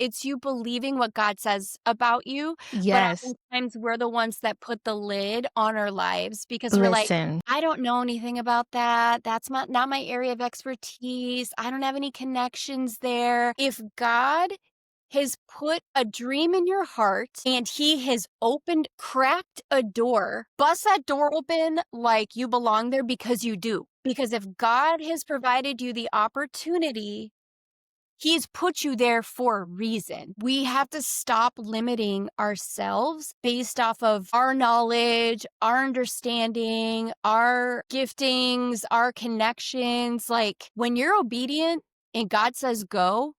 It's you believing what God says about you. But Yes. oftentimes we're the ones that put the lid on our lives because we're like, Listen. I don't know anything about that. That's not my area of expertise. I don't have any connections there. If God has put a dream in your heart and he has cracked a door, bust that door open like you belong there because you do. Because if God has provided you the opportunity, he's put you there for a reason. We have to stop limiting ourselves based off of our knowledge, our understanding, our giftings, our connections. Like when you're obedient and God says go,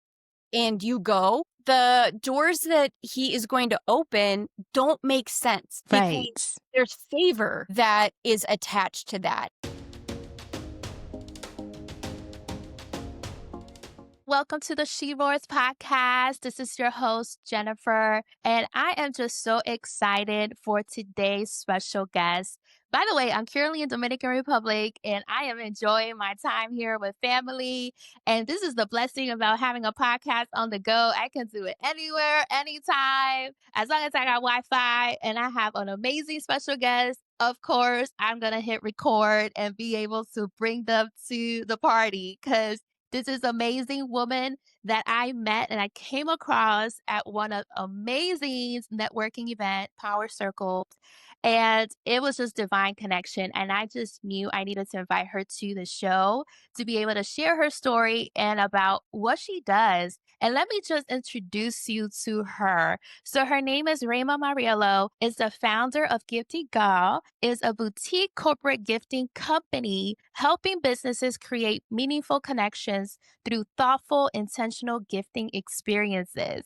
and you go, the doors that he is going to open don't make sense because Right. there's favor that is attached to that. Welcome to the She Roars podcast. This is your host, Jenifer, and I am just so excited for today's special guest. By the way, I'm currently in Dominican Republic and I am enjoying my time here with family. And this is the blessing about having a podcast on the go. I can do it anywhere, anytime, as long as I got Wi-Fi and I have an amazing special guest. Of course, I'm going to hit record and be able to bring them to the party because this is amazing woman that I met and I came across at one of amazing networking event, Power Circle. And it was just divine connection. And I just knew I needed to invite her to the show to be able to share her story and about what she does. And let me just introduce you to her. So her name is Raema Mauriello, is the founder of Gifty Gal, is a boutique corporate gifting company helping businesses create meaningful connections through thoughtful, intentional gifting experiences.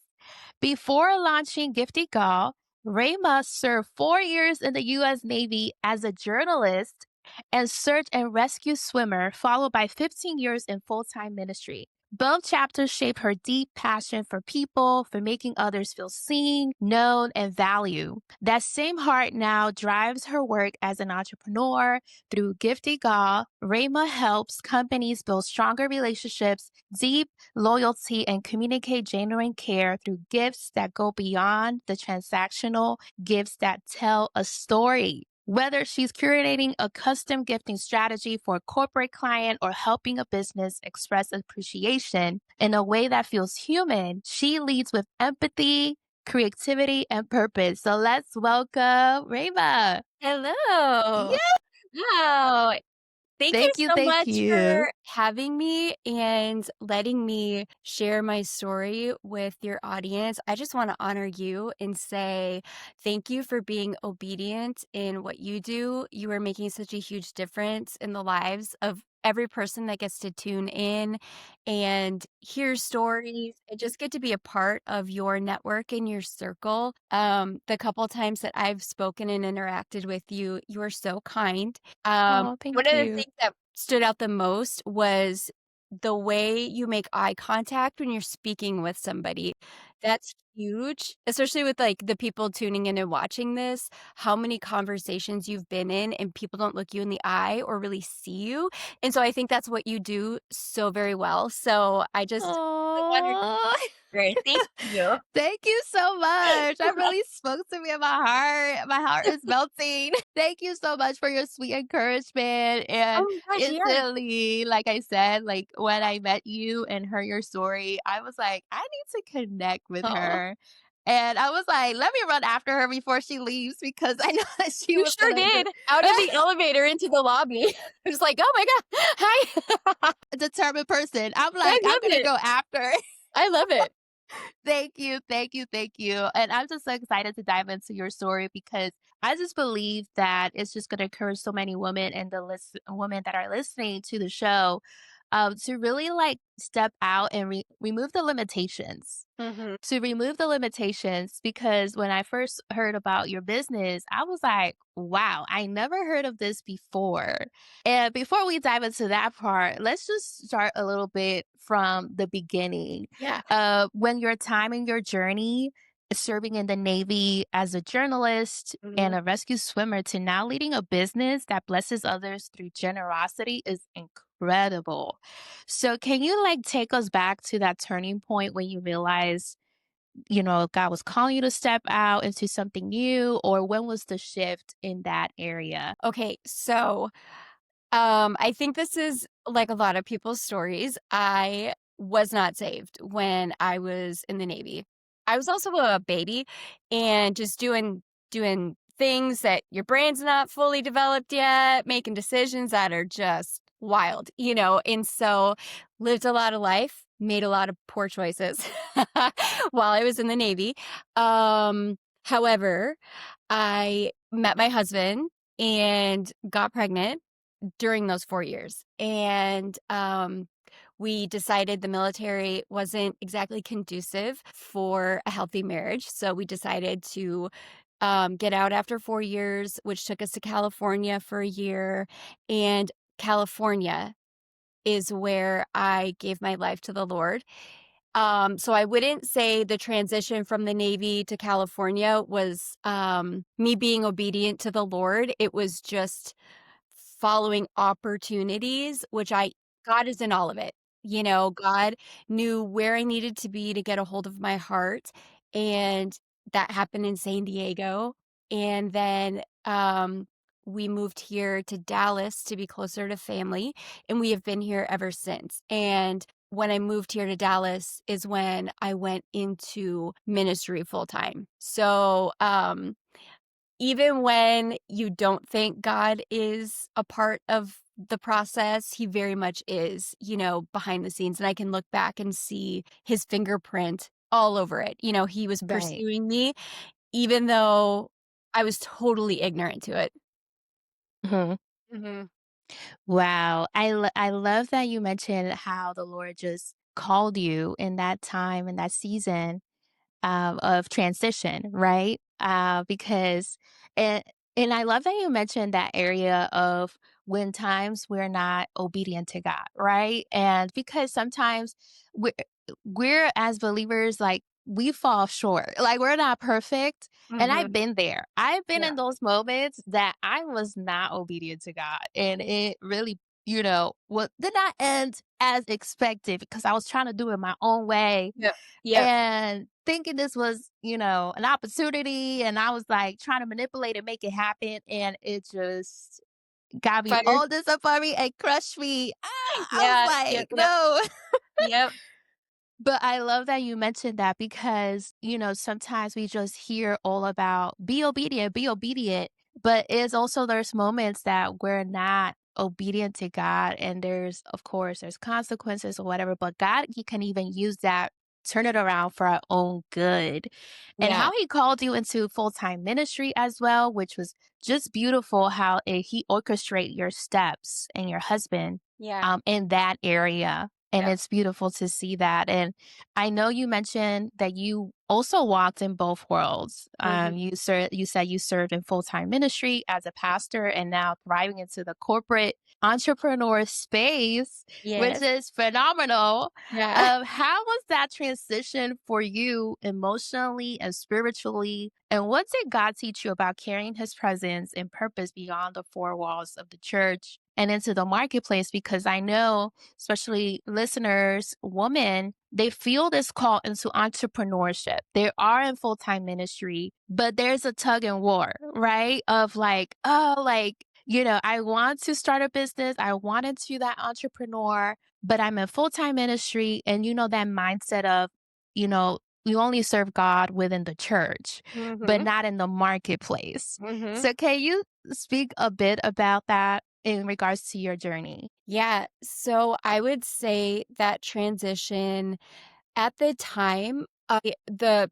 Before launching Gifty Gal, Rayma served 4 years in the U.S. Navy as a journalist and search and rescue swimmer, followed by 15 years in full-time ministry. Both chapters shaped her deep passion for people, for making others feel seen, known, and valued. That same heart now drives her work as an entrepreneur. Through Gifty Gal, Rayma helps companies build stronger relationships, deep loyalty, and communicate genuine care through gifts that go beyond the transactional, gifts that tell a story. Whether she's curating a custom gifting strategy for a corporate client or helping a business express appreciation in a way that feels human, she leads with empathy, creativity, and purpose. So let's welcome Rayma. Hello. Yeah. Wow. Thank you Thank you. so Thank much you. for having me and letting me share my story with your audience. I just want to honor you and say thank you for being obedient in what you do. You are making such a huge difference in the lives of every person that gets to tune in and hear stories and just get to be a part of your network and your circle. The couple times that I've spoken and interacted with you, you are so kind. Oh, One thank of the you. things that stood out the most was the way you make eye contact when you're speaking with somebody. That's huge, especially with, like, the people tuning in and watching this, how many conversations you've been in and people don't look you in the eye or really see you, and so I think that's what you do so very well, so I just wanted Oh. great, thank you. Thank you so much. That really spoke to me in my heart. My heart is melting. Thank you so much for your sweet encouragement. And Oh my gosh, yeah. instantly, like I said, like when I met you and heard your story, I was like, I need to connect with Aw. her. And I was like, let me run after her before she leaves because I know that she You was sure gonna do did, out of the elevator into the lobby. It was like, "Oh my god, hi." a determined person. I'm I like, I'm love gonna it. go after. I love it. Thank you, thank you, thank you. And I'm just so excited to dive into your story because I just believe that it's just going to encourage so many women and the women that are listening to the show to really like step out and remove the limitations Mhm. to remove the limitations because when I first heard about your business, I was like, wow, I never heard of this before. And before we dive into that part, let's just start a little bit from the beginning. Yeah. When your time in your journey, serving in the Navy as a journalist and Mhm. a rescue swimmer to now leading a business that blesses others through generosity is incredible. So can you like take us back to that turning point when you realized God was calling you to step out into something new, or when was the shift in that area? Okay, so I think this is like a lot of people's stories. I was not saved when I was in the Navy. I was also a baby and just doing things that your brain's not fully developed yet, making decisions that are just wild, and so lived a lot of life, made a lot of poor choices while I was in the Navy. However, I met my husband and got pregnant during those 4 years, and, we decided the military wasn't exactly conducive for a healthy marriage, so we decided to, get out after 4 years, which took us to California for a year, and California is where I gave my life to the Lord. So I wouldn't say the transition from the Navy to California was, me being obedient to the Lord. It was just following opportunities, which I God is in all of it. God knew where I needed to be to get a hold of my heart, and that happened in San Diego. And then, we moved here to Dallas to be closer to family, and we have been here ever since. And when I moved here to Dallas is when I went into ministry full time. So, even when you don't think God is a part of the process, he very much is, behind the scenes. And I can look back and see his fingerprint all over it. He was Right. pursuing me, even though I was totally ignorant to it. Mhm. Mhm. Wow. I love that you mentioned how the Lord just called you in that time, in that season, of transition, right? Because and and I love that you mentioned that area of when times we're not obedient to God, right? And because sometimes we're we're as believers, like we fall short. Like we're not perfect. And I've Mhm. been there. I've been Yeah. in those moments that I was not obedient to God. And it really, did not end as expected because I was trying to do it my own way Yep. Yep. and thinking this was, an opportunity, and I was, like, trying to manipulate and make it happen, and it just got me Fire. all this up on me and crushed me. I was Yeah. Yep. like, Yep. "No." Yep. But I love that you mentioned that because, sometimes we just hear all about be obedient, but it's also there's moments that we're not obedient to God and of course there's consequences or whatever, but God he can even use that turn it around for our own good. And Yeah. how he called you into full-time ministry as well, which was just beautiful how he orchestrate your steps and your husband Yeah. in that area. And Yep. it's beautiful to see that. And I know you mentioned that you also walked in both worlds. Mhm. You said you served in full time ministry as a pastor, and now thriving into the corporate entrepreneur space, which Yes. is phenomenal. Yeah. How was that transition for you emotionally and spiritually? And what did God teach you about carrying His presence and purpose beyond the four walls of the church and into the marketplace? Because I know especially listeners, women, they feel this call into entrepreneurship. They are in full time ministry, but there's a tug and war, right? Of like, oh, like, I want to start a business. I wanted to that entrepreneur, but I'm in full time ministry. And that mindset of, we only serve God within the church, but Mhm. not in the marketplace. Mhm. So, can you speak a bit about that in regards to your journey? Yeah, so I would say that transition at the time, the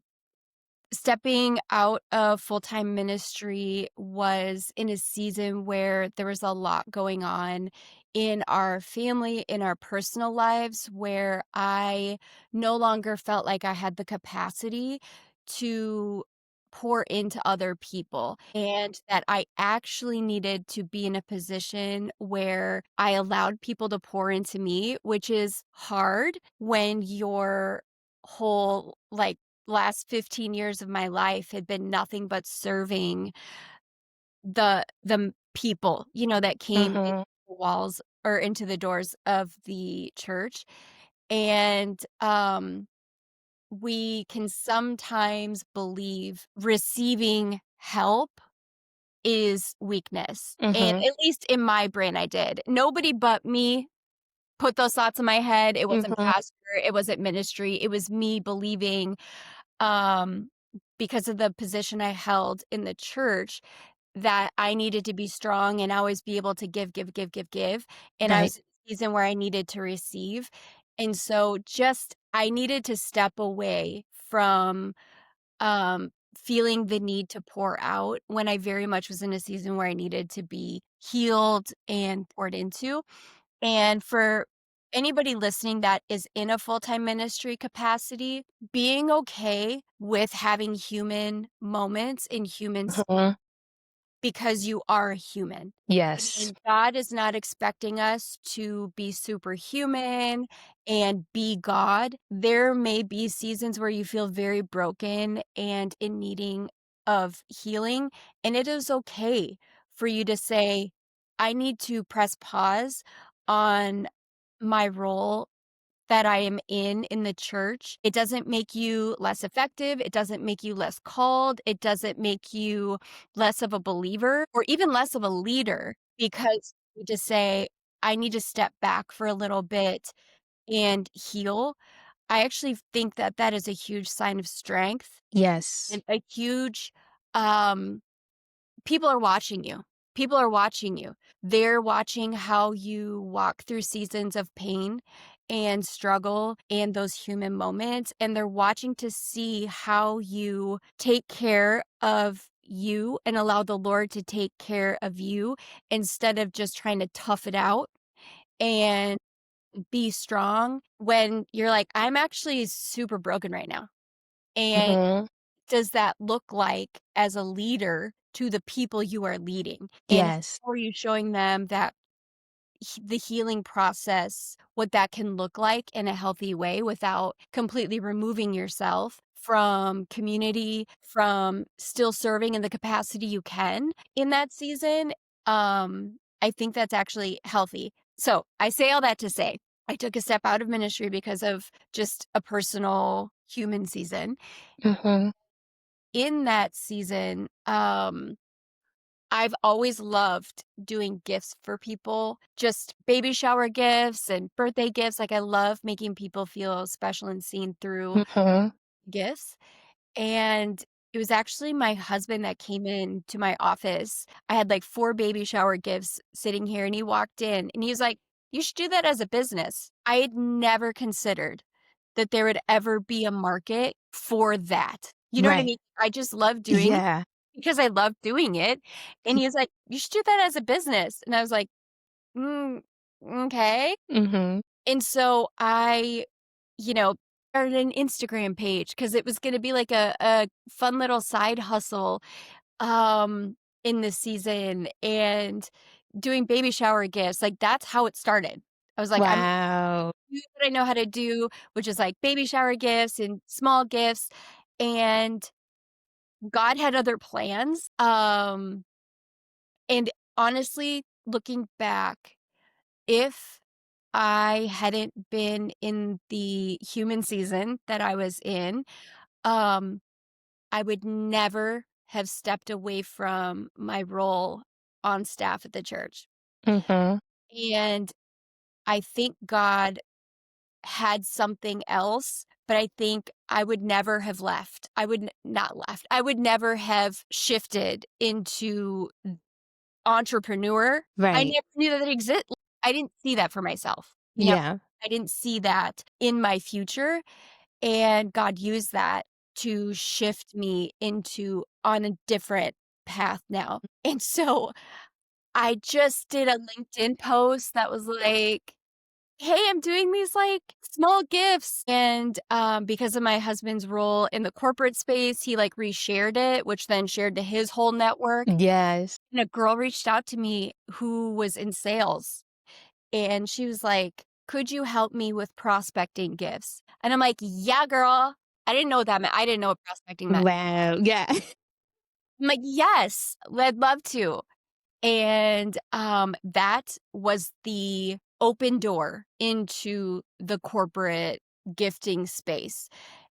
stepping out of full-time ministry was in a season where there was a lot going on in our family, in our personal lives, where I no longer felt like I had the capacity to pour into other people, and that I actually needed to be in a position where I allowed people to pour into me, which is hard when your whole, last 15 years of my life had been nothing but serving the people, that came into Mhm. the walls or into the doors of the church. And, we can sometimes believe receiving help is weakness. And Mhm. at least in my brain, I did. Nobody but me put those thoughts in my head. It wasn't Mhm. pastor, it wasn't ministry. It was me believing, um, because of the position I held in the church, that I needed to be strong and always be able to give, give, give, give, give. And I Right. was in a season where I needed to receive. And so just I needed to step away from feeling the need to pour out when I very much was in a season where I needed to be healed and poured into. And for anybody listening that is in a full-time ministry capacity, being okay with having human moments in humans Mhm. because you are a human. Yes. And God is not expecting us to be superhuman and be God. There may be seasons where you feel very broken and in needing of healing, and it is okay for you to say, I need to press pause on my role that I am in the church. It doesn't make you less effective. It doesn't make you less called. It doesn't make you less of a believer or even less of a leader because you just say, I need to step back for a little bit and heal. I actually think that that is a huge sign of strength Yes. and a huge, um, people are watching you. People are watching you. They're watching how you walk through seasons of pain and struggle and those human moments. And they're watching to see how you take care of you and allow the Lord to take care of you instead of just trying to tough it out and be strong when you're like, I'm actually super broken right now. And Mhm. does that look like as a leader to the people you are leading? And Yes. how are you showing them that the healing process, what that can look like in a healthy way without completely removing yourself from community, from still serving in the capacity you can in that season? I think that's actually healthy. So I say all that to say, I took a step out of ministry because of just a personal human season. Mhm. In that season, I've always loved doing gifts for people, just baby shower gifts and birthday gifts. Like, I love making people feel special and seen through Mhm. gifts. And it was actually my husband that came in to my office. I had like 4 baby shower gifts sitting here, and he walked in and he was like, "You should do that as a business." I had never considered that there would ever be a market for that. You know what I Right. mean? I just love doing it Yeah. because I love doing it. And he was like, "You should do that as a business." And I was like, "Mm, okay." Mhm. And so I, you know, started an Instagram page because it was gonna be like a fun little side hustle, in this season and doing baby shower gifts, like, that's how it started. I was like, "I'm Wow. do what I know how to do," which is, like, baby shower gifts and small gifts, and God had other plans, and honestly, looking back, if I hadn't been in the human season that I was in, um, I would never have stepped away from my role on staff at the church. Mhm. And I think God had something else, but I think I would never have left. I would not left. I would never have shifted into entrepreneur. I Right. never knew that it exist I didn't see that for myself, you know? Yeah. I didn't see that in my future, and God used that to shift me into on a different path now. And so, I just did a LinkedIn post that was like, "Hey, I'm doing these, like, small gifts," and, because of my husband's role in the corporate space, he, like, reshared it, which then shared to his whole network. Yes. And a girl reached out to me who was in sales, and she was like, "Could you help me with prospecting gifts?" And I'm like, "Yeah, girl." I didn't know what that meant. I didn't know what prospecting meant. Wow. Yeah. I'm like, "Yes, I'd love to." And, that was the open door into the corporate gifting space.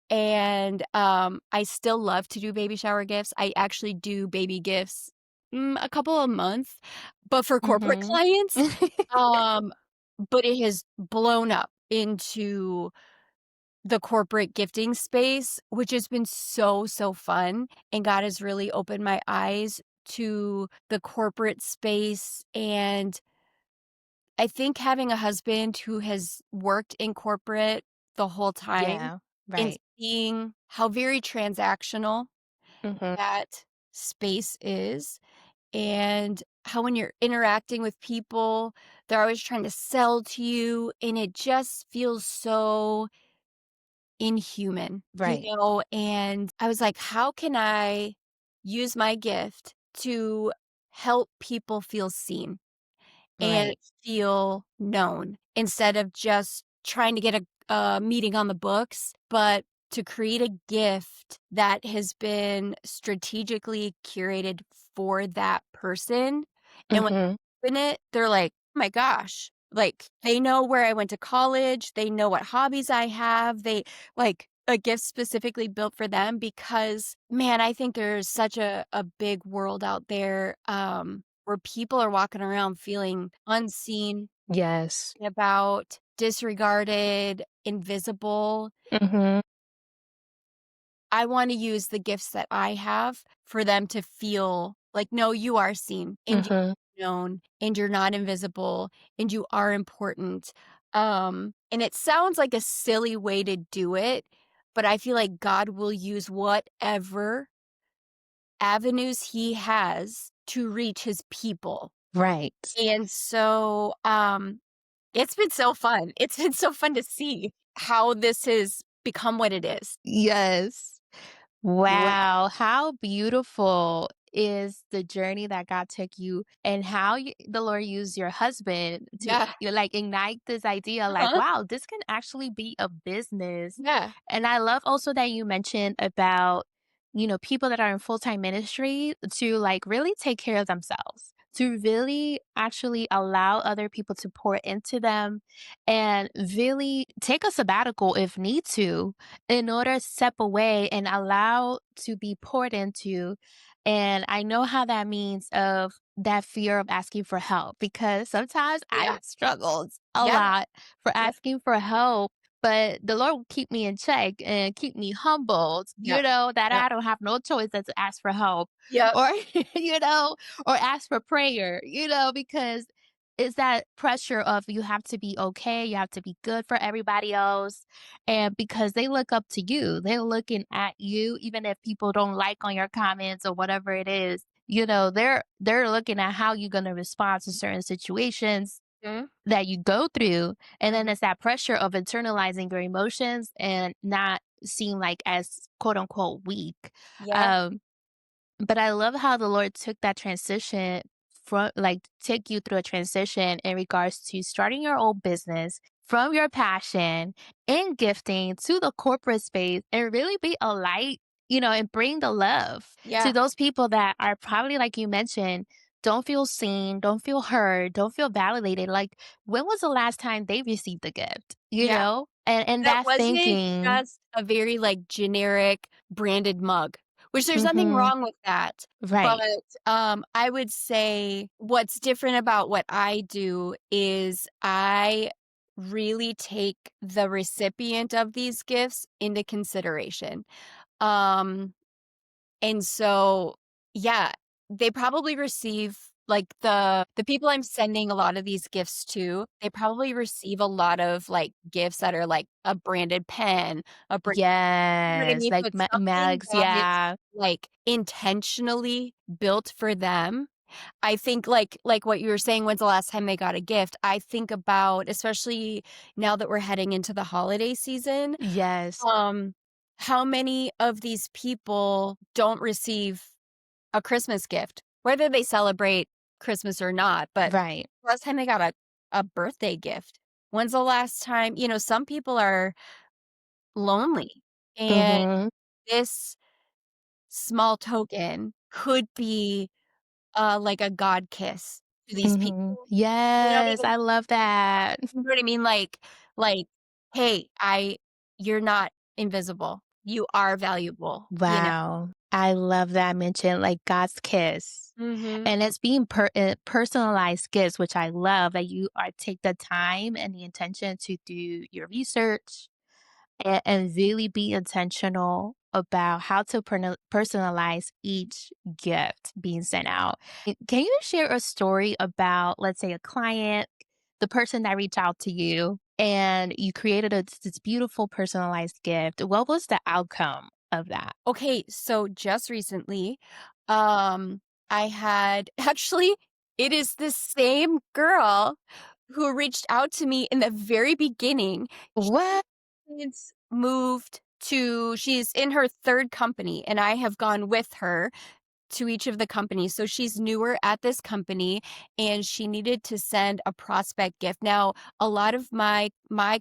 And I still love to do baby shower gifts. I actually do baby gifts, a couple a month, but for corporate Mhm. clients. Um, but it has blown up into the corporate gifting space, which has been so, so fun, and God has really opened my eyes to the corporate space, and I think having a husband who has worked in corporate the whole time Yeah, and right. seeing how very transactional Mhm. that space is, and how when you're interacting with people, they're always trying to sell to you, and it just feels so inhuman, Right, and I was like, "How can I use my gift to help people feel seen and right, feel known instead of just trying to get a meeting on the books, but to create a gift that has been strategically curated for that person, and when mhm, they open it, they're like, "Oh my gosh." Like, they know where I went to college, they know what hobbies I have, they like, a gift specifically built for them because, man, I think there's such a big world out there, where people are walking around feeling unseen, yes, about disregarded, invisible. mhm, I wanna use the gifts that I have for them to feel like, "No, you are seen, and mhm, you're known, and you're not invisible, and you are important." And it sounds like a silly way to do it, but I feel like God will use whatever avenues He has to reach His people. right, And so, it's been so fun. It's been so fun to see how this has become what it is. yes. Wow. Wow, how beautiful is the journey that God took you and how the Lord used your husband to Yeah. like ignite this idea like, Uh-huh. wow, this can actually be a business. Yeah. And I love also that you mentioned about, people that are in full-time ministry to like really take care of themselves, to really actually allow other people to pour into them and really take a sabbatical if need to in order to step away and allow to be poured into. And I know how that means of that fear of asking for help because sometimes Yeah. I've struggled a Yeah. lot for Yep. asking for help. But the Lord will keep me in check and keep me humbled, Yep. that Yep. I don't have no choice but to ask for help Yep. or, or ask for prayer, because it's that pressure of you have to be okay, you have to be good for everybody else and because they look up to you, they're looking at you, even if people don't like on your comments or whatever it is, they're looking at how you're gonna respond to certain situations Mhm. that you go through. And then Mhm. it's that pressure of internalizing your emotions and not seem like as quote unquote weak. Yeah. Um, but I love how the Lord took that transition from like take you through a transition in regards to starting your own business from your passion in gifting to the corporate space and really be a light, and bring the love to Yeah. those people that are probably like you mentioned, don't feel seen, don't feel heard, don't feel validated. Like when was the last time they received a gift? Yeah. And That that wasn't thinking, just a very, like, generic branded mug, which there's nothing mhm, wrong with that, but, right. I would say what's different about what I do is I really take the recipient of these gifts into consideration. Um And so, yeah, they probably receive like the people I'm sending a lot of these gifts to, they probably receive a lot of like gifts that are like a branded pen, a brand, you know what I Yes, mean? like But something Mags, that is yeah. like intentionally built for them. I think like what you were saying, when's the last time they got a gift? I think about, especially now that we're heading into the holiday season, Yes, um, how many of these people don't receive a Christmas gift, whether they celebrate Christmas or not, but right. last time they got a birthday gift? When's the last time, some people are lonely, and Mhm, this small token could be, like a God kiss to these mhm. people. You know what I Yes, mean? I love that. You know what I mean? Like, "Hey, I you're not invisible." you are valuable, you know? Wow. I love that mention, like God's kiss. Mhm. And it's being personalized gifts, which I love that you are take the time and the intention to do your research and really be intentional about how to personalize each gift being sent out. Can you share a story about, let's say, a client, the person that reached out to you, and you created this beautiful personalized gift? What was the outcome of that? Okay, so just recently, I had actually, it is the same girl who reached out to me in the very beginning. What? She's moved to she's in her 3rd company, and I have gone with her to each of the companies. So she's newer at this company and she needed to send a prospect gift. Now, a lot of my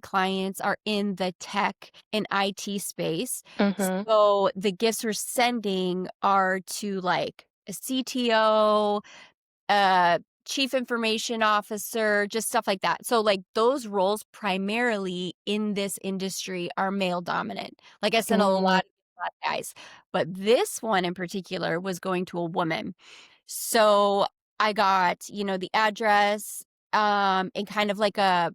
clients are in the tech and IT space. Mm-hmm. So the gifts we're sending are to like a CTO, chief information officer, just stuff like that. So like those roles primarily in this industry are male dominant. Like I sent a lot of guys, but this one in particular was going to a woman. So I got, the address, and kind of like an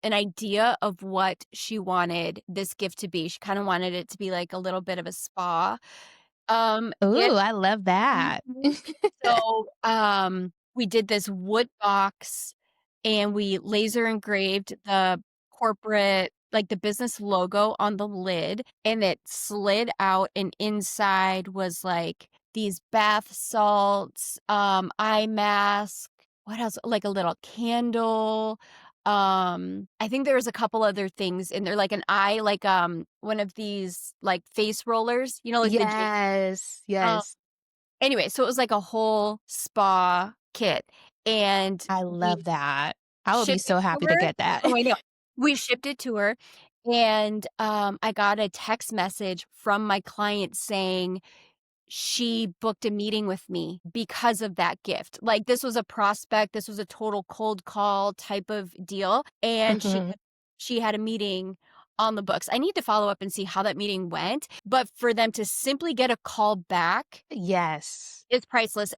idea of what she wanted this gift to be. She kind of wanted it to be like a little bit of a spa Ooh, gift. I love that. Mhm. So, we did this wood box and we laser engraved the corporate like, the business logo on the lid, and it slid out, and inside was, like, these bath salts, eye mask, what else? Like, a little candle, I think there was a couple other things in there, like an eye like, one of these, like, face rollers, like the J Yes, um yes. Anyway, so it was like a whole spa kit, and I we love that. I would be shipped it so to happy to her. get that. Oh, I know. We shipped it to her, and, I got a text message from my client saying she booked a meeting with me because of that gift. Like, this was a prospect, this was a total cold call type of deal, and Mhm. she had a meeting on the books. I need to follow up and see how that meeting went, but for them to simply get a call back Yes. is priceless.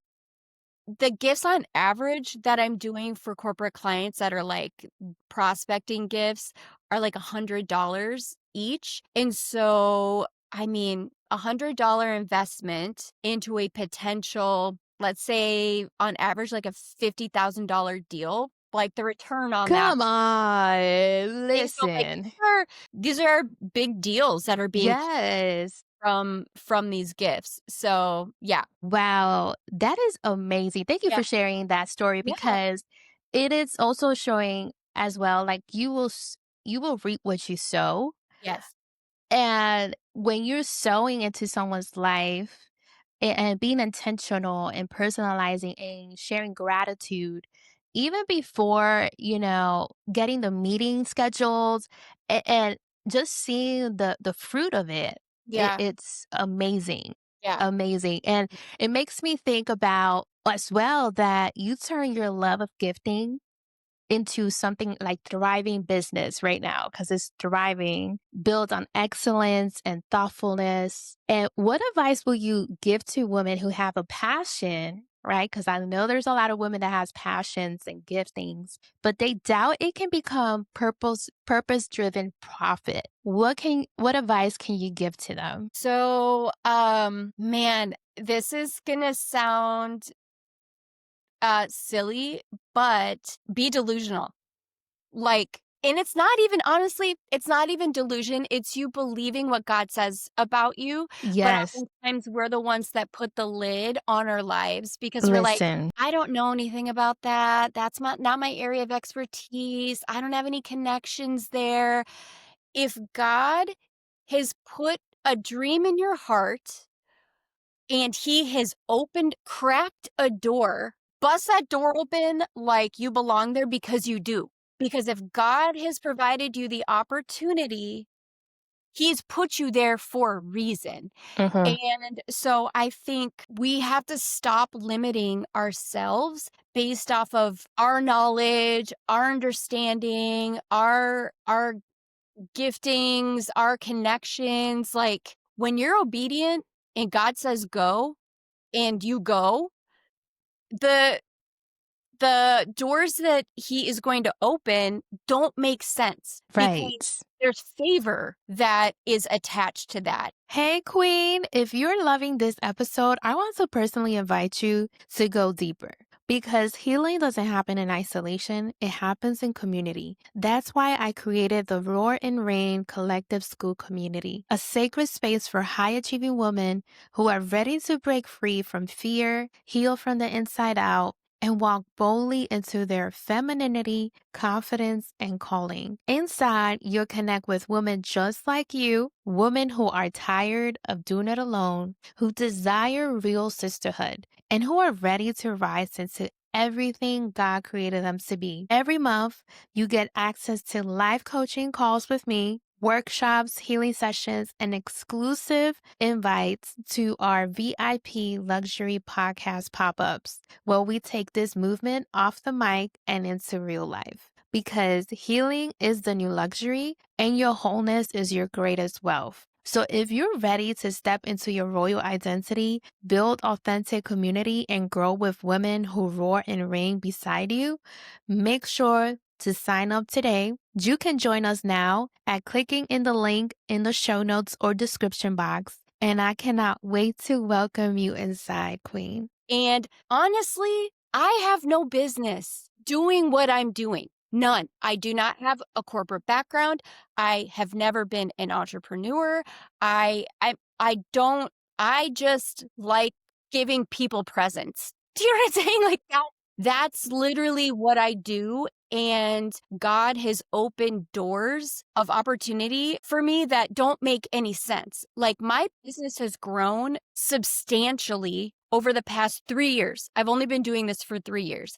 The gifts on average that I'm doing for corporate clients that are, like, prospecting gifts are, like, $100 each, and so, I mean, $100 investment into a potential, let's say, on average, like, a $50,000 deal, like, the return on that Come on, is so, like, listen. these are big deals that are being Yes. from these gifts, so, yeah. Wow, that is amazing. Thank you Yeah. for sharing that story Yeah. because it is also showing as well, like, you will reap what you sow. Yes. And when you're sowing into someone's life and being intentional and personalizing and sharing gratitude, even before, getting the meeting scheduled and just seeing the fruit of it, Yeah. it's amazing. Yeah. Amazing. And it makes me think about as well that you turn your love of gifting into something like thriving business right now because it's thriving, built on excellence and thoughtfulness. And what advice will you give to women who have a passion, right? Because I know there's a lot of women that has passions and giftings, but they doubt it can become purpose driven profit. What advice can you give to them? So, man, this is gonna sound silly, but be delusional. Like, and it's not even honestly, it's not even delusion. It's you believing what God says about you. But Yes. oftentimes we're the ones that put the lid on our lives because we're like, Listen. I don't know anything about that. That's not my area of expertise. I don't have any connections there. If God has put a dream in your heart and he has cracked a door, bust that door open like you belong there because you do. Because if God has provided you the opportunity, he's put you there for a reason. Hmm. And so I think we have to stop limiting ourselves based off of our knowledge, our understanding, our giftings, our connections, like, when you're obedient and God says go and you go, the the doors that he is going to open don't make sense because Right. there's favor that is attached to that. Hey, Queen, if you're loving this episode, I want to personally invite you to go deeper because healing doesn't happen in isolation, it happens in community. That's why I created the Roar and Rain Collective School Community, a sacred space for high achieving women who are ready to break free from fear, heal from the inside out, and walk boldly into their femininity, confidence, and calling. Inside, you'll connect with women just like you, women who are tired of doing it alone, who desire real sisterhood, and who are ready to rise into everything God created them to be. Every month, you get access to live coaching calls with me, workshops, healing sessions, and exclusive invites to our VIP luxury podcast pop ups, where we take this movement off the mic and into real life. Because healing is the new luxury and your wholeness is your greatest wealth. So if you're ready to step into your royal identity, build authentic community, and grow with women who roar and reign beside you, make sure to sign up today. You can join us now at clicking in the link in the show notes or description box. And I cannot wait to welcome you inside, Queen. And honestly, I have no business doing what I'm doing. None. I do not have a corporate background. I have never been an entrepreneur. I don't I just like giving people presents. Do you know what I'm saying? Like that's literally what I do. And God has opened doors of opportunity for me that don't make any sense. Like my business has grown substantially over the past 3 years. I've only been doing this for 3 years.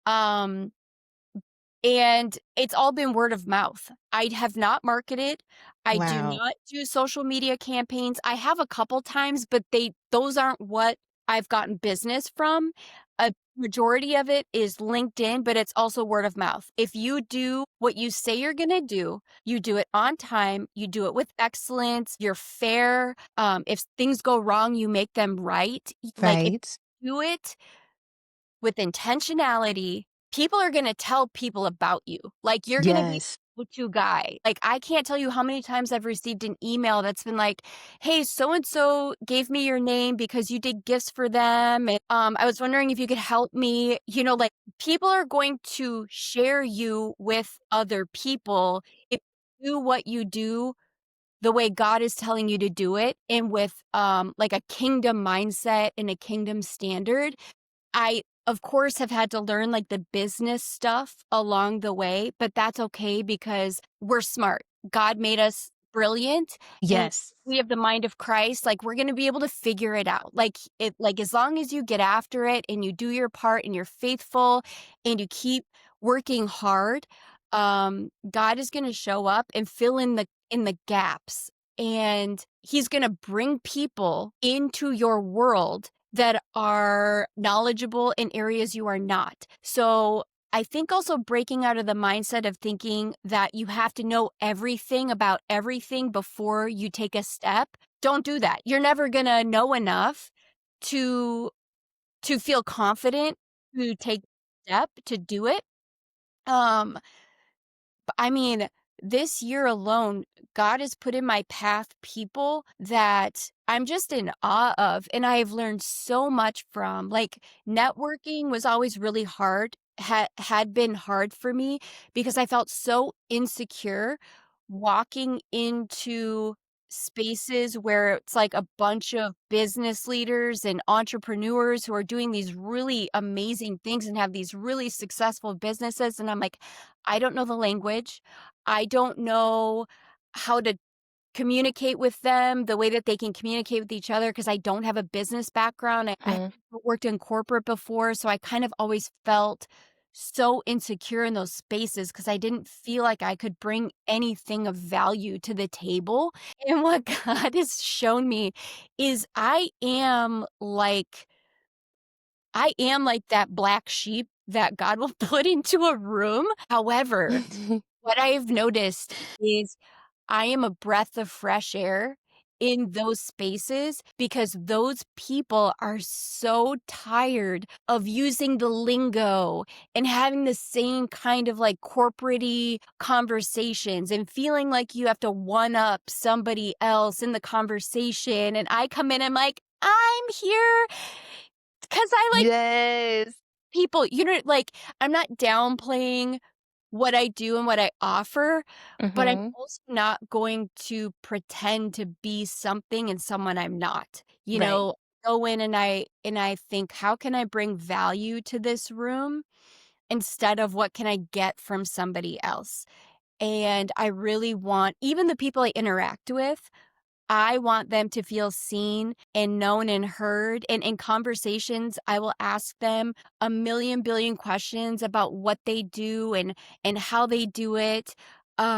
Um, and it's all been word of mouth. I have not marketed. I do Wow. not do social media campaigns. I have a couple times, but those aren't what I've gotten business from. A majority of it is LinkedIn, but it's also word of mouth. If you do what you say you're going to do, you do it on time, you do it with excellence, you're fair. If things go wrong, you make them right. Like if Right. you do it with intentionality, people are going to tell people about you. Like you're going to be Yes. the go-to guy. Like I can't tell you how many times I've received an email that's been like, "Hey, so and so gave me your name because you did gifts for them. And, I was wondering if you could help me." You know, like people are going to share you with other people if you do what you do the way God is telling you to do it, and with like a kingdom mindset and a kingdom standard. I, of course, have had to learn like the business stuff along the way, but that's okay because we're smart. God made us brilliant, and Yes. we have the mind of Christ. Like we're going to be able to figure it out. Like as long as you get after it and you do your part and you're faithful and you keep working hard, God is going to show up and fill in the gaps. And he's going to bring people into your world that are knowledgeable in areas you are not. So I think also breaking out of the mindset of thinking that you have to know everything about everything before you take a step. Don't do that. You're never going to know enough to feel confident to take a step to do it. Um I mean, this year alone, God has put in my path people that I'm just in awe of, and I've learned so much from. Like, networking was always really hard, had been hard for me because I felt so insecure walking into spaces where it's like a bunch of business leaders and entrepreneurs who are doing these really amazing things and have these really successful businesses. And I'm like, I don't know the language. I don't know how to communicate with them the way that they can communicate with each other because I don't have a business background. I Mhm. worked in corporate before, so I kind of always felt so insecure in those spaces because I didn't feel like I could bring anything of value to the table. And what God has shown me is I am like that black sheep that God will put into a room. However, what I've noticed is I am a breath of fresh air in those spaces because those people are so tired of using the lingo and having the same kind of like corporate-y conversations and feeling like you have to one up somebody else in the conversation. And I come in, I'm like, I'm here because I like Yes. people, like I'm not downplaying what I do and what I offer, but I'm Mhm. also not going to pretend to be something and someone I'm not. Right. Go in and I think, how can I bring value to this room instead of what can I get from somebody else? And I really want even the people I interact with, I want them to feel seen and known and heard. And in conversations, I will ask them a million billion questions about what they do and how they do it.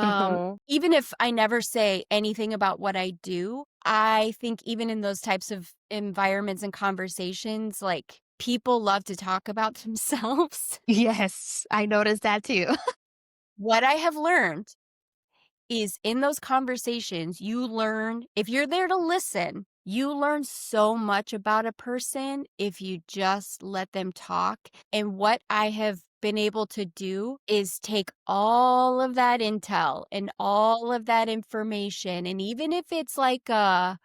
Mhm. Even if I never say anything about what I do, I think even in those types of environments and conversations, like people love to talk about themselves. Yes, I noticed that too. What I have learned is in those conversations, you learn if you're there to listen, you learn so much about a person if you just let them talk. And what I have been able to do is take all of that intel and all of that information. And even if it's like a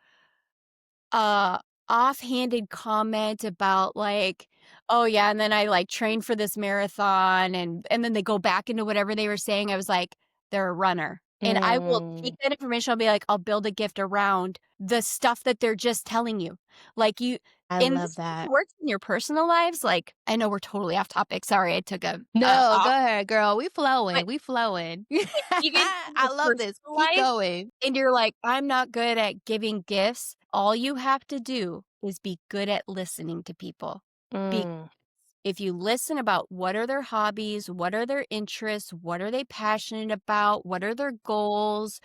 offhanded comment about like, "Oh, yeah, and then I, like, trained for this marathon," and then they go back into whatever they were saying, I was like, "They're a runner." And I will take Mm, that information, I'll be like, I'll build a gift around the stuff that they're just telling you. Like, I and love this that. even works in your personal lives, like I know we're totally off topic, sorry, I took a No, go off, ahead, girl. We but flowing. We flowing. you get into I your love this. personal Keep life going. and you're like, "I'm not good at giving gifts." All you have to do is be good at listening to people. Because Mm, if you listen about what are their hobbies, what are their interests, what are they passionate about, what are their goals,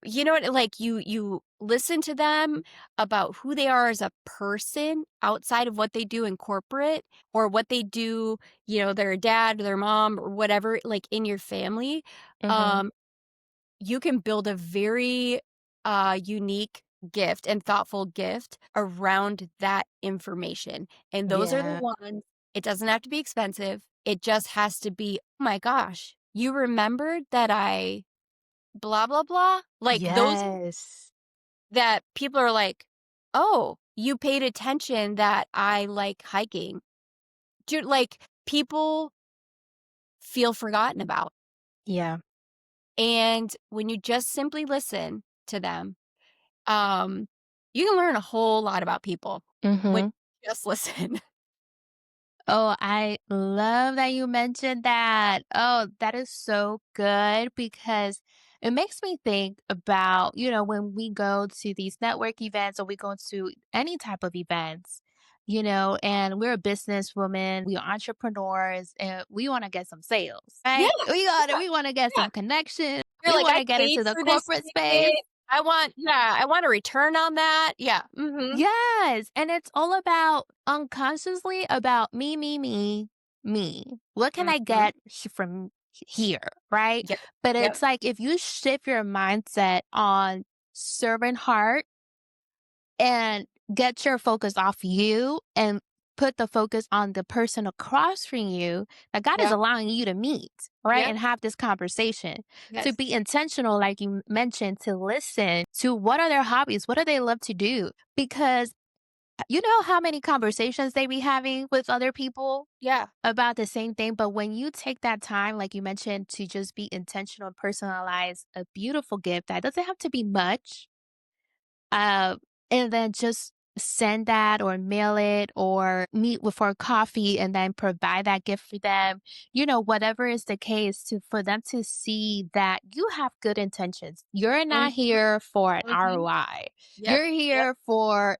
you know what, like you listen to them about who they are as a person outside of what they do in corporate or what they do, their dad, their mom, or whatever, like in your family. mhm. Um, you can build a very unique gift and thoughtful gift around that information. And those are the Yeah. ones, it doesn't have to be expensive. It just has to be, oh my gosh, you remembered that I blah, blah, blah. Like those Yes. that people are like, oh, you paid attention that I like hiking. Dude, like people feel forgotten about. Yeah. And when you just simply listen to them, Um, you can learn a whole lot about people when Mhm. you just listen. Oh, I love that you mentioned that. Oh, that is so good because it makes me think about, when we go to these network events or we go to any type of events, and we're a businesswoman, we are entrepreneurs, and we want to get some sales, Yeah, right? yeah, We want to get yeah. some connections. You're We like, want "I to get paid into the for this corporate space. ticket. I want a return on that." Yeah, mhm, Yes, and it's all about unconsciously about me, me. What can I mhm. get from here, right? Yep, But yep, it's like if you shift your mindset on servant heart and get your focus off you and put the focus on the person across from you that God is yep, allowing you to meet, right? yep, And have this conversation. To yes. be intentional, like you mentioned, to listen to what are their hobbies, what do they love to do? Because you know how many conversations they be having with other people Yeah, about the same thing, but when you take that time, like you mentioned, to just be intentional and personalize a beautiful gift that doesn't have to be much, uh, and then just send that or mail it or meet with for coffee and then provide that gift for them, whatever is the case to for them to see that you have good intentions. You're mhm, not here for an mhm. ROI. Yep, You're yep, here for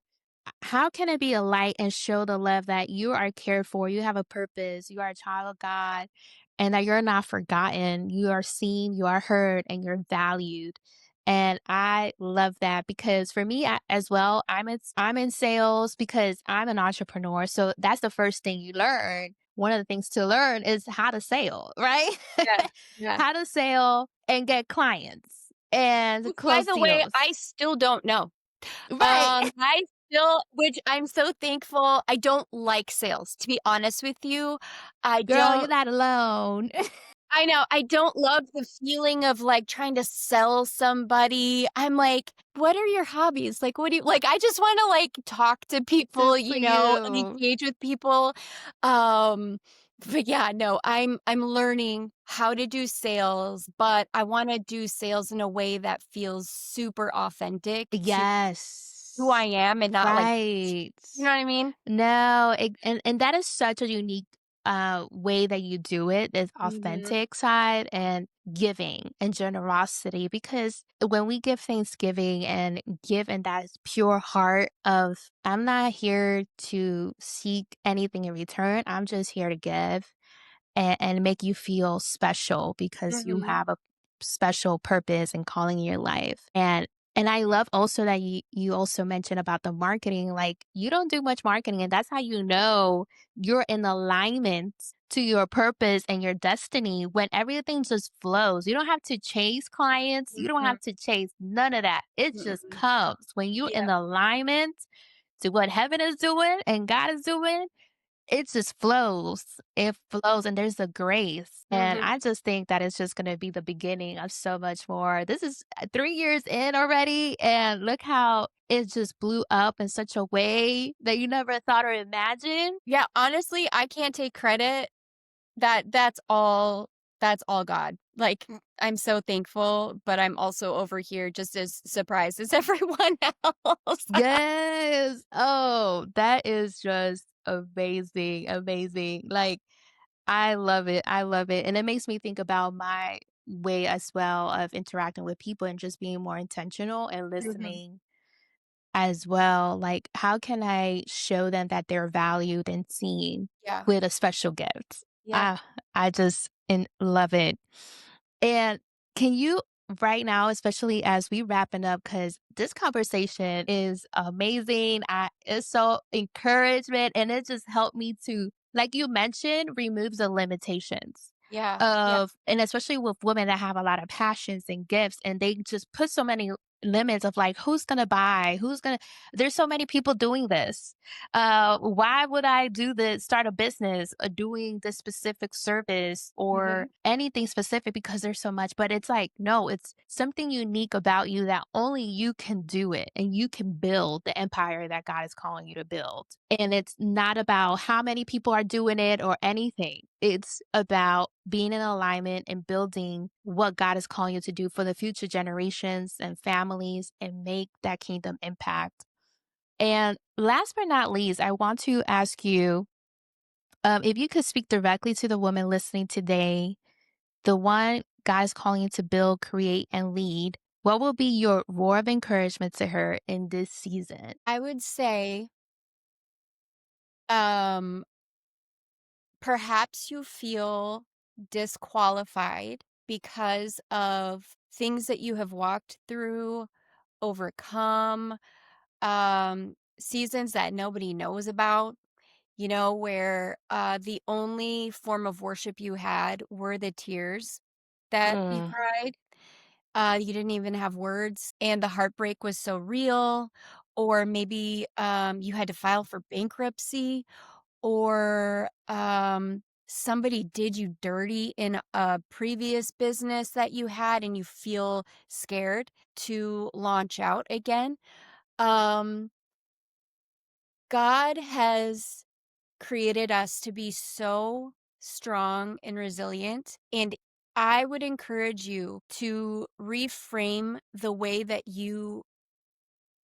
how can it be a light and show the love that you are cared for, you have a purpose, you are a child of God, and that you're not forgotten, you are seen, you are heard, and you're valued. And I love that because for me as well, I'm in sales because I'm an entrepreneur. So that's the first thing you learn. One of the things to learn is how to sell, right? yeah, yeah, How to sell and get clients. and Which, by close the way, I deals. still don't know. Right. I still which I'm so thankful. I don't like sales, to be honest with you. I Girl, you're don't not alone. I know, I don't love the feeling of, like, trying to sell somebody. I'm like, "What are your hobbies?" Like, "What do you" like, I just wanna, like, talk to people, Good for and you. engage with people. Um, but yeah, no, I'm learning how to do sales, but I wanna do sales in a way that feels super authentic to who I Yes. am and not, like, Right. you know what I mean? No, and that is such a unique, way that you do it, this Mhm, authentic side and giving and generosity, because when we give Thanksgiving and give in that pure heart of, "I'm not here to seek anything in return, I'm just here to give," and make you feel special because you mhm, have a special purpose and calling in your life. And I love also that you also mentioned about the marketing. Like, you don't do much marketing, and that's how you know you're in alignment to your purpose and your destiny when everything just flows. You don't have to chase clients. You don't mhm, have to chase none of that. It just mhm. comes when you're in Yep, alignment to what heaven is doing and God is doing. It just flows. It flows, and there's a grace, and mhm. I just think that it's just gonna be the beginning of so much more. This is 3 years in already, and look how it just blew up in such a way that you never thought or imagined. Yeah, honestly, I can't take credit. That's all God. Like, I'm so thankful, but I'm also over here just as surprised as everyone else. Yes! Oh, that is just amazing, amazing. Like, I love it, and it makes me think about my way as well of interacting with people and just being more intentional and Mhm. listening as well. Like, how can I show them that they're valued and seen Yeah, with a special gift? yeah, Ah, I just love it. And can you right now, especially as we wrapping up, because this conversation is amazing. It's so encouragement, and it just helped me to, like you mentioned, remove the limitations yeah, yeah. of, and especially with women that have a lot of passions and gifts, and they just put so many limits of like, who's gonna buy, there's so many people doing this, why would I do this, start a business, doing this specific service or Mhm, anything specific, because there's so much. But it's like, no, it's something unique about you that only you can do it, and you can build the empire that God is calling you to build. And it's not about how many people are doing it or anything. It's about being in alignment and building what God is calling you to do for the future generations and families and make that kingdom impact. And last but not least, I want to ask you, if you could speak directly to the woman listening today, the one God is calling you to build, create, and lead, what will be your roar of encouragement to her in this season? I would say, um, perhaps you feel disqualified because of things that you have walked through, overcome, seasons that nobody knows about, where, the only form of worship you had were the tears that you Mm, cried. You didn't even have words, and the heartbreak was so real, or maybe, you had to file for bankruptcy, or, somebody did you dirty in a previous business that you had, and you feel scared to launch out again. Um, God has created us to be so strong and resilient. And I would encourage you to reframe the way that you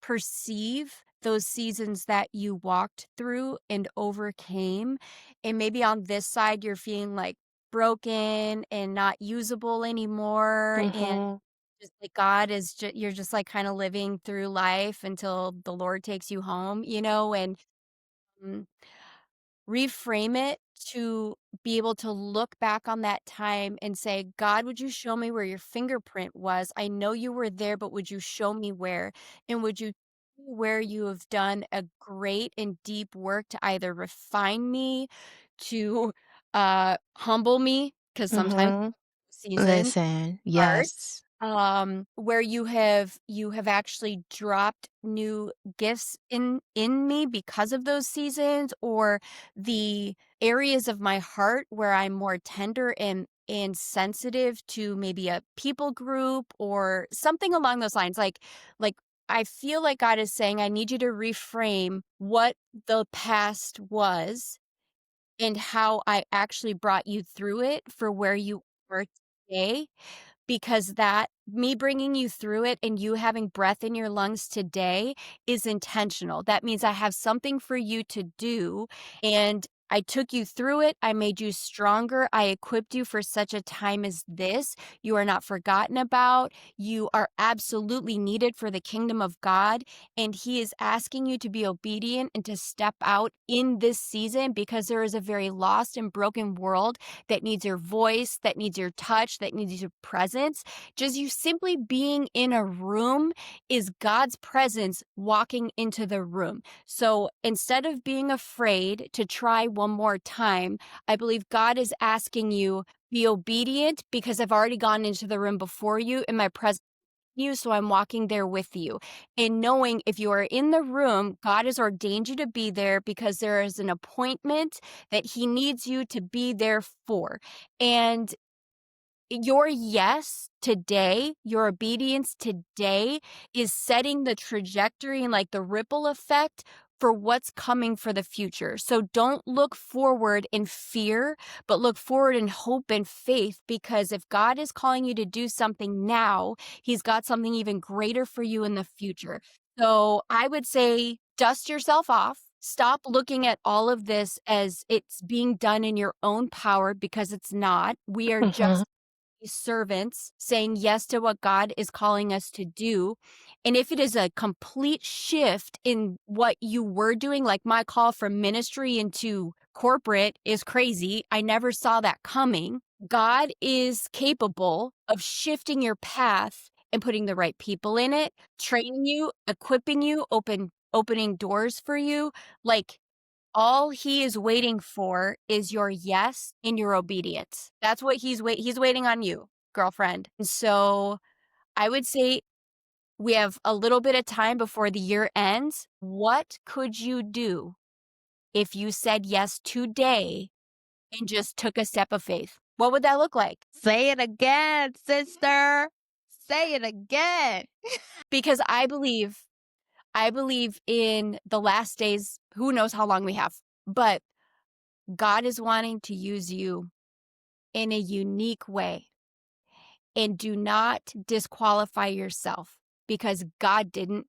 perceive those seasons that you walked through and overcame. And maybe on this side, you're feeling like broken and not usable anymore. And mhm, just like God is, you're just like kind of living through life until the Lord takes you home, and mm, reframe it to be able to look back on that time and say, "God, would you show me where your fingerprint was? I know you were there, but would you show me where? And would you where you have done a great and deep work to either refine me, to, humble me, because sometimes mhm. seasons Listen, hard, yes. where you have actually dropped new gifts in me because of those seasons, or the areas of my heart where I'm more tender and sensitive to maybe a people group or something along those lines. Like I feel like God is saying, I need you to reframe what the past was and how I actually brought you through it for where you are today, because that me bringing you through it and you having breath in your lungs today is intentional. That means I have something for you to do, and I took you through it. I made you stronger. I equipped you for such a time as this. You are not forgotten about. You are absolutely needed for the kingdom of God. And He is asking you to be obedient and to step out in this season, because there is a very lost and broken world that needs your voice, that needs your touch, that needs your presence. Just you simply being in a room is God's presence walking into the room. So instead of being afraid to try one more time, I believe God is asking you, be obedient, because I've already gone into the room before you in my presence. You, so I'm walking there with you. And knowing if you are in the room, God has ordained you to be there because there is an appointment that He needs you to be there for. And your yes today, your obedience today is setting the trajectory and like the ripple effect for what's coming for the future. So don't look forward in fear, but look forward in hope and faith, because if God is calling you to do something now, He's got something even greater for you in the future. So I would say dust yourself off. Stop looking at all of this as it's being done in your own power, because it's not. We are Mhm. just servants saying yes to what God is calling us to do. And if it is a complete shift in what you were doing, like my call from ministry into corporate is crazy. I never saw that coming. God is capable of shifting your path and putting the right people in it, training you, equipping you, opening doors for you. Like all He is waiting for is your yes and your obedience. That's what he's waiting on you, girlfriend. And so I would say we have a little bit of time before the year ends. What could you do if you said yes today and just took a step of faith? What would that look like? Say it again, sister. Say it again. Because I believe in the last days, who knows how long we have, but God is wanting to use you in a unique way. And do not disqualify yourself, because God didn't.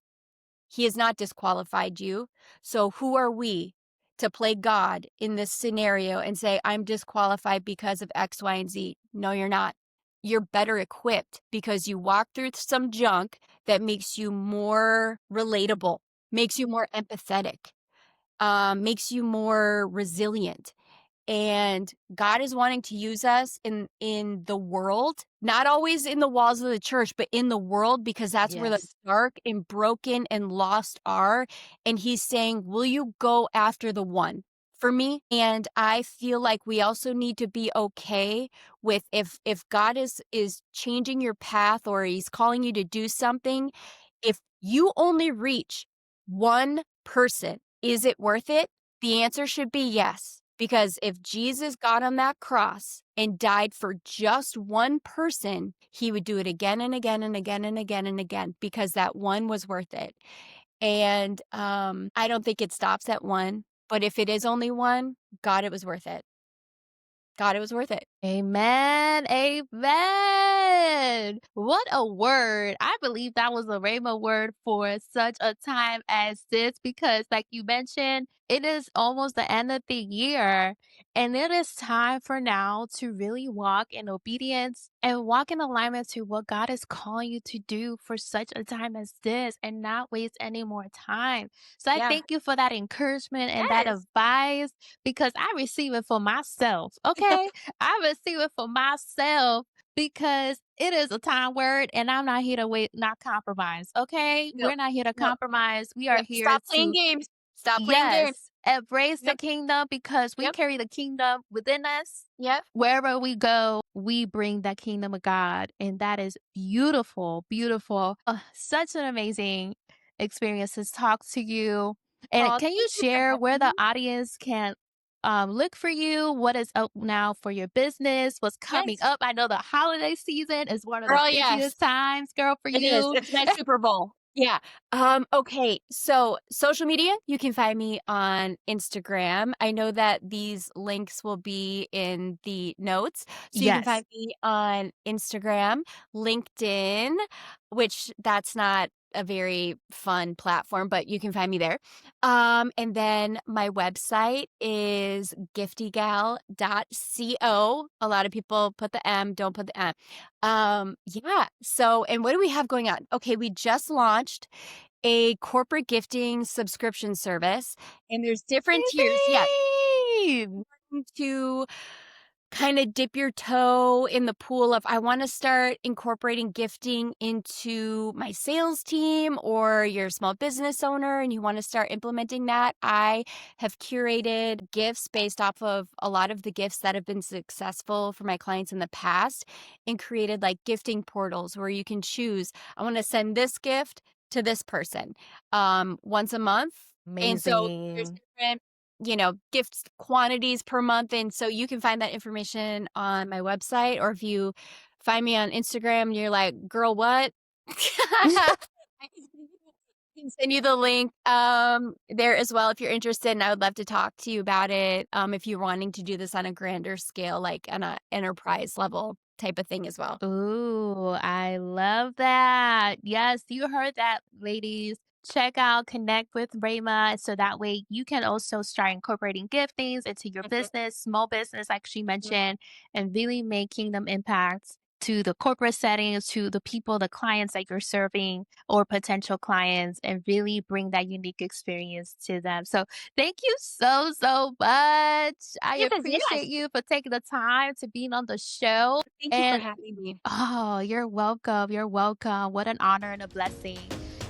He has not disqualified you. So who are we to play God in this scenario and say, I'm disqualified because of X, Y, and Z? No, you're not. You're better equipped because you walk through some junk that makes you more relatable, makes you more empathetic, makes you more resilient. And God is wanting to use us in the world, not always in the walls of the church, but in the world, because that's where the Yes. dark and broken and lost are. And He's saying, will you go after the one for me? And I feel like we also need to be okay with, if God is changing your path or He's calling you to do something, if you only reach one person, is it worth it? The answer should be yes. Because if Jesus got on that cross and died for just one person, He would do it again and again and again and again and again, because that one was worth it. And I don't think it stops at one. But if it is only one, God, it was worth it. God, it was worth it. Amen. Amen. What a word. I believe that was a Rayma word for such a time as this because, like you mentioned, it is almost the end of the year and it is time for now to really walk in obedience and walk in alignment to what God is calling you to do for such a time as this and not waste any more time. So I Yeah. thank you for that encouragement and that Yes. advice because I receive it for myself. Okay. I receive it for myself because it is a time word and I'm not here to wait, not compromise. Okay. No. We're not here to No. compromise. We No. are here Stop playing to, games. Stop playing yes, games. embrace the Yep. kingdom because we Yep. carry the kingdom within us. Yep. Wherever we go, we bring that kingdom of God, and that is beautiful, beautiful. Such an amazing experience to talk to you. And Oh, can you thank you for share where having the me. audience can look for you? What is up now for your business? What's coming Yes. up? I know the holiday season is one of the Girl, yes. busiest times, girl, for It is. you. It's my Super Bowl. Yeah. Okay. So social media, you can find me on Instagram. I know that these links will be in the notes. So you can Yes. find me on Instagram, LinkedIn, which that's not a very fun platform, but you can find me there. And then my website is giftygal.co. A lot of people put the M, don't put the M. Yeah. So, and what do we have going on? Okay, we just launched a corporate gifting subscription service, and there's different tiers. Yeah, Baby! to kind of dip your toe in the pool of I want to start incorporating gifting into my sales team, or you're a small business owner and you want to start implementing that. I have curated gifts based off of a lot of the gifts that have been successful for my clients in the past, and created like gifting portals where you can choose, I want to send this gift to this person once a month. And so there's Amazing. different gifts quantities per month. And so you can find that information on my website, or if you find me on Instagram and you're like, girl, what? I can send you the link there as well if you're interested. And I would love to talk to you about it if you're wanting to do this on a grander scale, like on an enterprise level type of thing as well. Ooh, I love that. Yes, you heard that, ladies. Check out, connect with Rayma so that way you can also start incorporating giftings into your Mhm, business, small business, like she mhm. mentioned, and really making them impacts to the corporate settings, to the people, the clients that you're serving or potential clients, and really bring that unique experience to them. So thank you so, so much. I Yes, appreciate yes. you for taking the time to being on the show. Thank you for And having me. oh, you're welcome. You're welcome. What an honor and a blessing.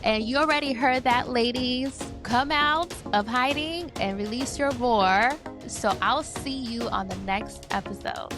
And you already heard that, ladies. Come out of hiding and release your roar. So I'll see you on the next episode.